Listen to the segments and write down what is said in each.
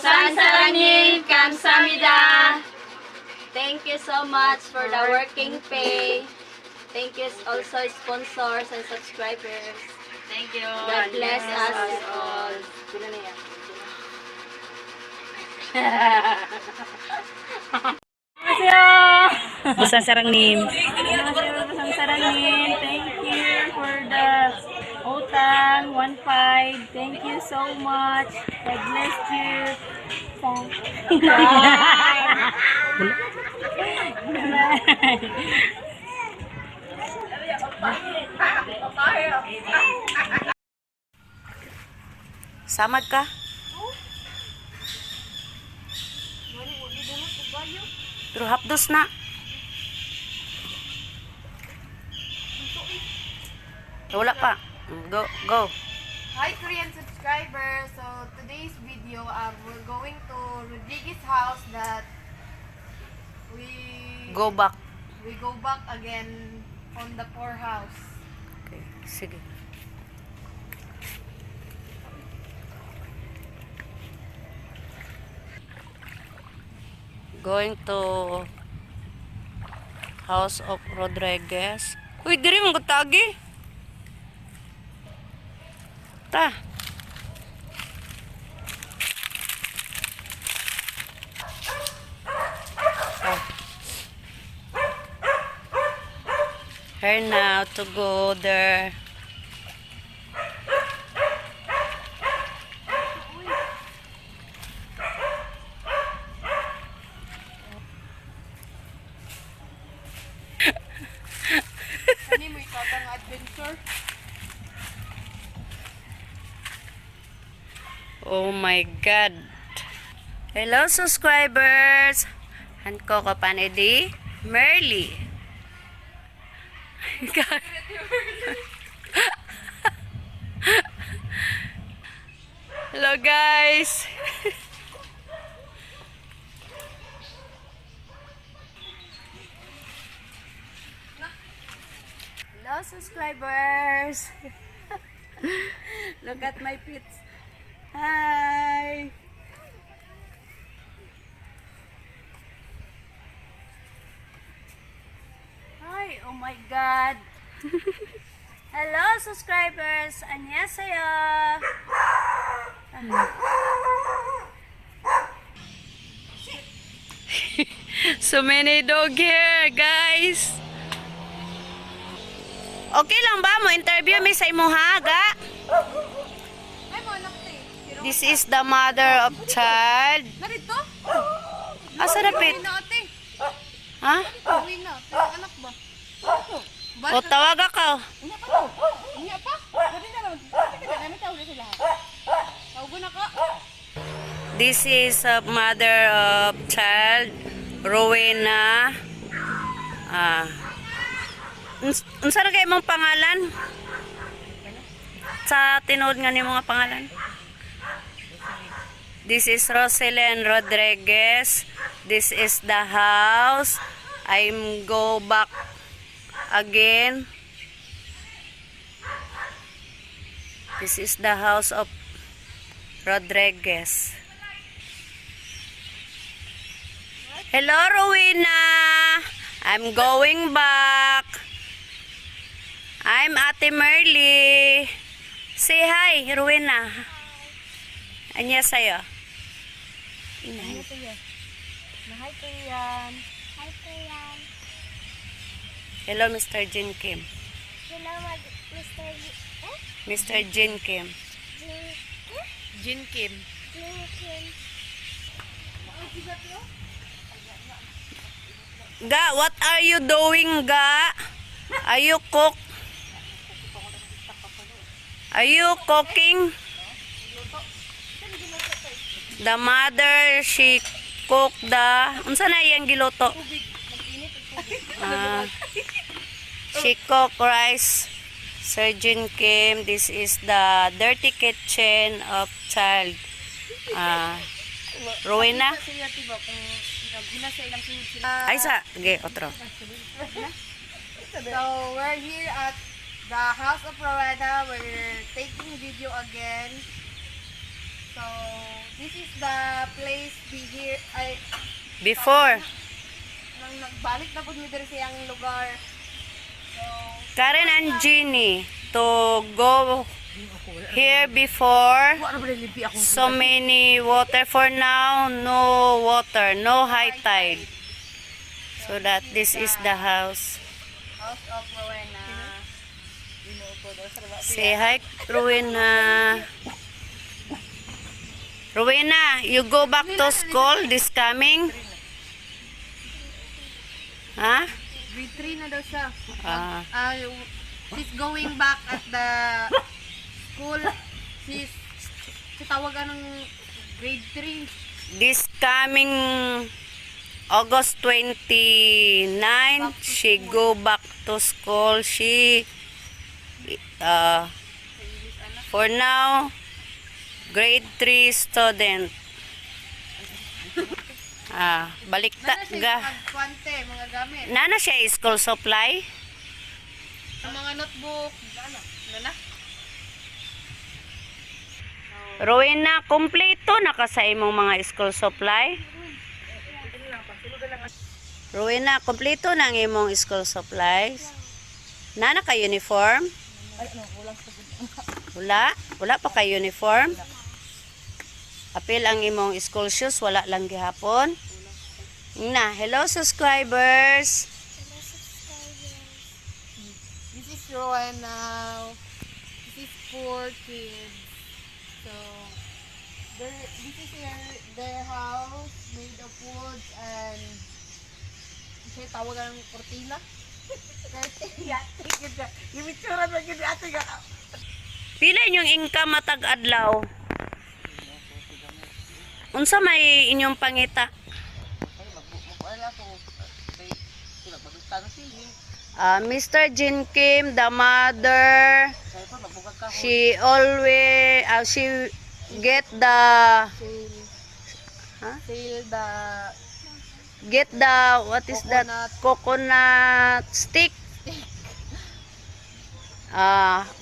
Sansaranin Kamsamida. Thank you so much for the working pay. Thank you also sponsors and subscribers. Thank you. God bless us all. Busang sarangnim. Busang sarangin. Thank you for the utang 1.5. Thank you so much. God bless you. Samad ka? Pero hapdos na. Wala pa. Go. Hi Korean subscribers! So today's video, we're going to Rodriguez house that we Go back. go back again on the poorhouse. Okay, sige. Going to House of Rodriguez. Uy, diri mong gutagi. Ta. Oh. Her now to go there. Ano mo ikatang adventure? Oh my God. Hello subscribers. Hanko ko panedi Merly. Hello guys. Hello subscribers. Look at my pits. Hi. Hi, oh my God. Hello subscribers. 안녕하세요. So many dog here, guys. Okay lang ba mo interview mi sa imo ha, ga? Ay mo anak te. This is the mother of child. Narito? Asa dapit? Uwi na ate. Ha? Uwi na. Pero anak ba? O tawag ako. Unya pa to. Unya pa? Pwede na lang. Pwede na namin tawag sila. Tawag na ka. This is a mother of child, Rowena. Unsa na kay mong pangalan? Sa tinuod nga ni mga pangalan. This is Roselyn Rodriguez. This is the house. I'm go back again. This is the house of Rodriguez. Hello, Rowena. I'm going back. I'm Ate Merly. Say hi, Rowena. Anya sa'yo. Mahay ko yan. Hi Kuyan. Hello, Mr. Jin Kim. Hello Mr. Mr. Jin Kim. Jin Kim. Ga, what are you doing, Ga? Are you cook? Are you cooking? The mother, she cook the... Unsa na iyang giluto? She cook rice. Surgeon Kim, this is the dirty kitchen of child. Rowena? Ay sa, okay, otro. So we're here at the house of Rowena. We're taking video again. So This is the place be here. Ay, Before. nang nagbalik na po mi diri sa iyang lugar. So, Karen and Jeannie to go here before. So many water. For now, no water, no high tide. So that this is the house. House of Rowena. Say hi, Rowena. Rowena, you go back to school this coming? Huh? Grade 3 na daw siya. Ah. She's going back at the school. She's tawagan ng grade 3. This coming August 29, she go back to school. She, for now, grade 3 student. Balik ta Nana siya ga. magkwante, mga gamit. Nana siya school supply? Ang mga notebook. Nana? Rowena, kompleto na ka sa imong mga school supply? Rowena, kompleto na ang imong school supplies? Nana ka uniform? Wala? Wala pa ka uniform? Apil ang imong school shoes, wala lang gihapon? Na, hello subscribers! This is Rowena. This is 4 kids. So, this is their house made of wood and siya tawagan ng kortina. Pila inyong income matag adlaw? Unsa may inyong pangita? Mr. Jin Kim, the mother, she always, she get the, Sale the get the, what is that? Coconut stick.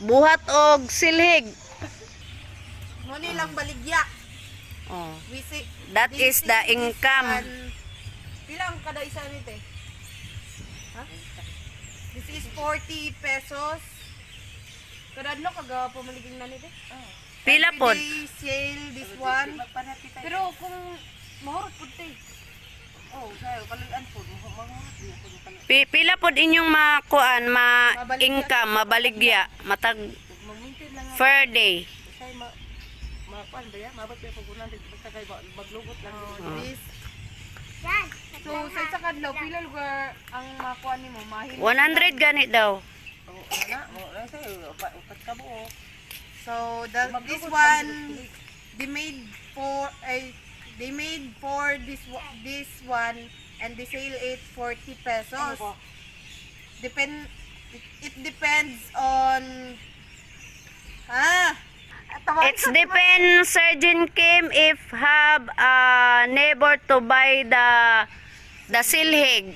Buhat og silhig. Muni lang baligya. Oh. We see, That is the income. Pila ang kada isa nito eh? Ha? This is 40 pesos. Kada adlaw kaga pamaliging na nito. Pila pod? Everyday sale this one. Pero kung mahurot pud tay. Oh, sayo palian pud Pila pod inyong makuan, ma-income, mabaligya, matag per day. This. So sa isa kadlaw pila lugar ang makuha nimo? 100 ganit daw. So this one they made for this one and they sell it 40 pesos. It depends on It's depend, Surgeon Kim, if have a neighbor to buy the silhig.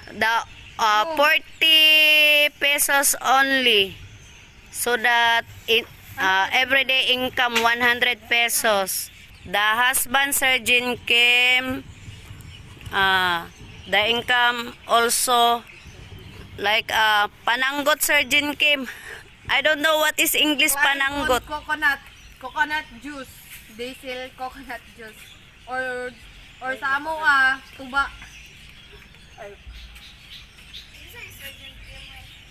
The 40 pesos only. So that everyday income 100 pesos. The husband, Surgeon Kim, the income also like pananggot, Surgeon Kim. I don't know what is English pananggot. Coconut juice. They sell coconut juice. Or sa amo tuba.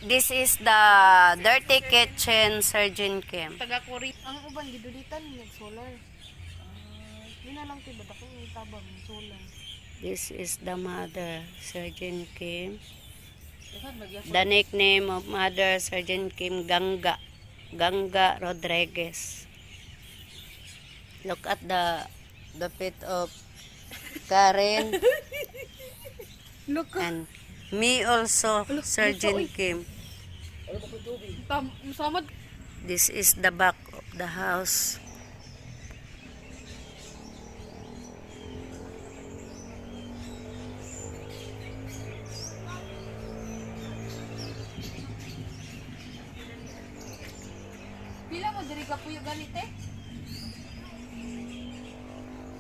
This is the dirty kitchen, Surgeon Kim. Taga-kurit. Ang uban gidulitan nag-solar. Yun na lang tiba ako itabang solar. This is the mother, Surgeon Kim. The nickname of mother, Surgeon Kim, Ganga Rodriguez. Look at the feet of Karen. Look. And me also, Surgeon Kim. Samad. This is the back of the house. Pila mo diri ka puyo ganite?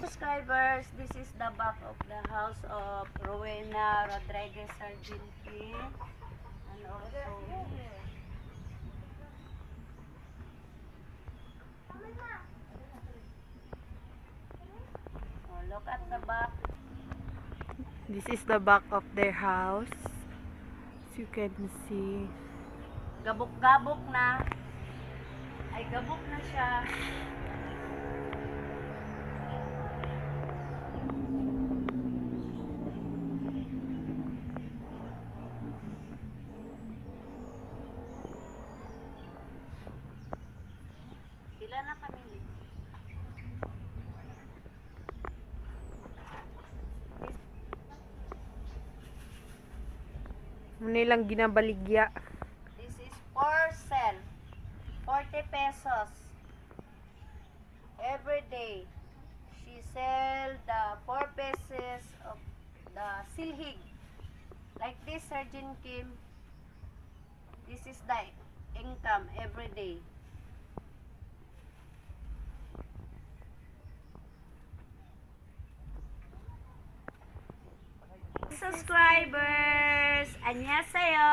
Subscribers, this is the back of the house of Rowena Rodriguez Sargenti. And also here. Oh, look at the back. This is the back of their house. As you can see. Gabok-gabok na. Ay, gabok na siya. Ilan na kami? Muna lang ginabaligya. This is for sale. 40 pesos. Every day. She sell the 4 pieces of the silhig. Like this, Surgeon Kim. This is the income every day. Subscribers! Annyeonghaseyo!